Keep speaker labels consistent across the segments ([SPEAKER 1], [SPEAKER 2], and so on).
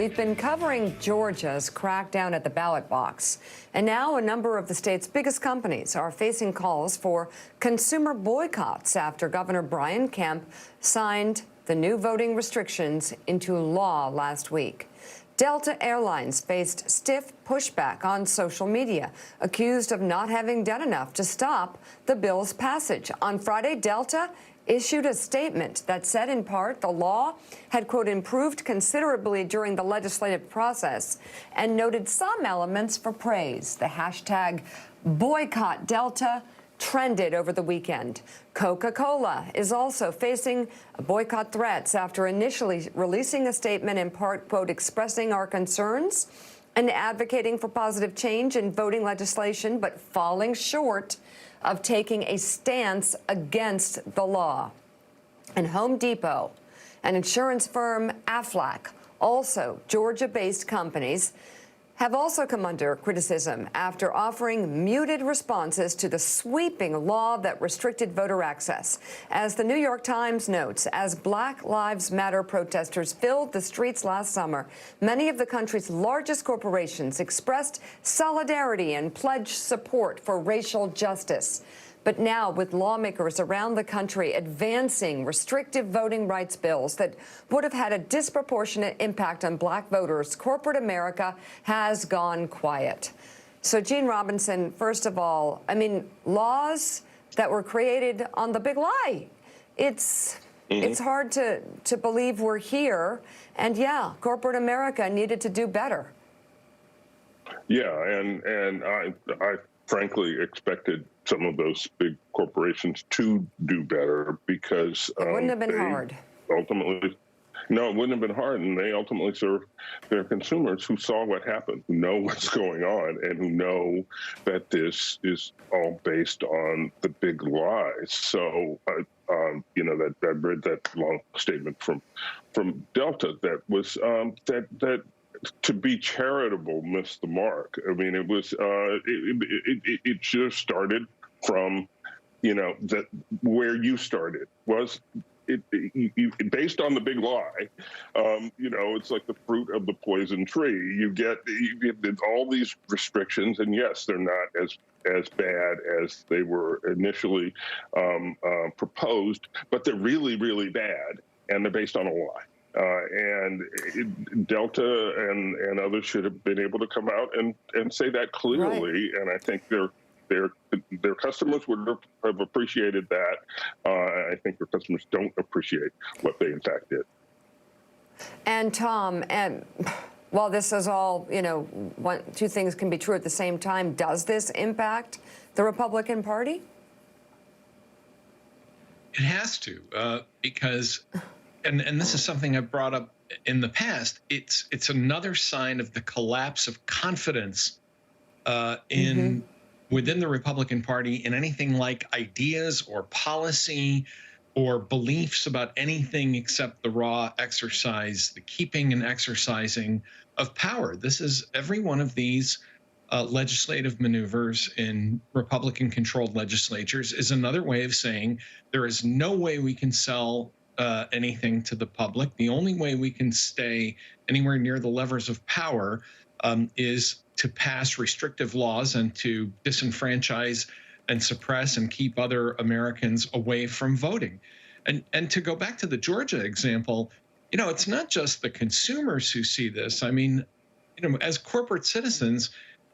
[SPEAKER 1] We've been covering Georgia's crackdown at the ballot box. And now a number of the state's biggest companies are facing calls for consumer boycotts after Governor Brian Kemp signed the new voting restrictions into law last week. Delta Airlines faced stiff pushback on social media, accused of not having done enough to stop the bill's passage. On Friday, Delta issued a statement that said, in part, the law had, quote, improved considerably during the legislative process and noted some elements for praise. The hashtag Boycott Delta trended over the weekend. Coca-Cola is also facing boycott threats after initially releasing a statement, in part, quote, expressing our concerns and advocating for positive change in voting legislation, but falling short of taking a stance against the law. And Home Depot and insurance firm Aflac, also Georgia-based companies, have also come under criticism after offering muted responses to the sweeping law that restricted voter access. As the New York Times notes, as Black Lives Matter protesters filled the streets last summer, many of the country's largest corporations expressed solidarity and pledged support for racial justice. But now, with lawmakers around the country advancing restrictive voting rights bills that would have had a disproportionate impact on black voters, corporate America has gone quiet. So, Gene Robinson, first of all, I mean, laws that were created on the big lie. It's hard to believe we're here. And yeah, corporate America needed to do better.
[SPEAKER 2] Yeah, and I frankly expected some of those big corporations to do better because
[SPEAKER 1] it wouldn't have been hard.
[SPEAKER 2] Ultimately, no, it wouldn't have been hard, and they ultimately serve their consumers who saw what happened, who know what's going on, and who know that this is all based on the big lies. So, you know, that I read that long statement from Delta that was that to be charitable missed the mark. I mean, it was it should have started from, you know, that where you started was based on the big lie. You know, it's like the fruit of the poison tree. You get all these restrictions, and yes, they're not as bad as they were initially proposed, but they're really, really bad, and they're based on a lie. Delta and others should have been able to come out and say that clearly, right. And I think their customers would have appreciated that. I think their customers don't appreciate what they in fact did.
[SPEAKER 1] And Tom, while this is all, you know, two things can be true at the same time, does this impact the Republican Party?
[SPEAKER 3] It has to, because. And this is something I've brought up in the past. It's another sign of the collapse of confidence within the Republican Party in anything like ideas or policy or beliefs about anything except the raw exercise, the keeping and exercising of power. This is every one of these legislative maneuvers in Republican-controlled legislatures is another way of saying there is no way we can sell anything to the public. The only way we can stay anywhere near the levers of power is to pass restrictive laws and to disenfranchise and suppress and keep other Americans away from voting. And to go back to the Georgia example, you know, it's not just the consumers who see this. I mean, you know, as corporate citizens,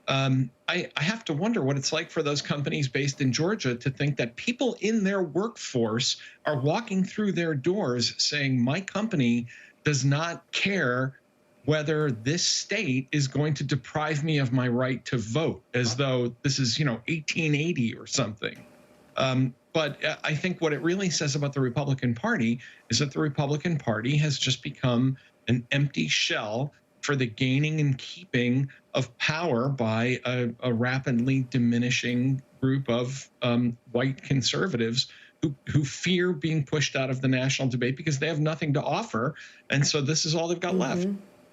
[SPEAKER 3] I have to wonder what it's like for those companies based in Georgia to think that people in their workforce are walking through their doors saying, my company does not care whether this state is going to deprive me of my right to vote, as though this is, you know, 1880 or something. But I think what it really says about the Republican Party is that the Republican Party has just become an empty shell for the gaining and keeping of power by a rapidly diminishing group of white conservatives who fear being pushed out of the national debate because they have nothing to offer. And so this is all they've got left.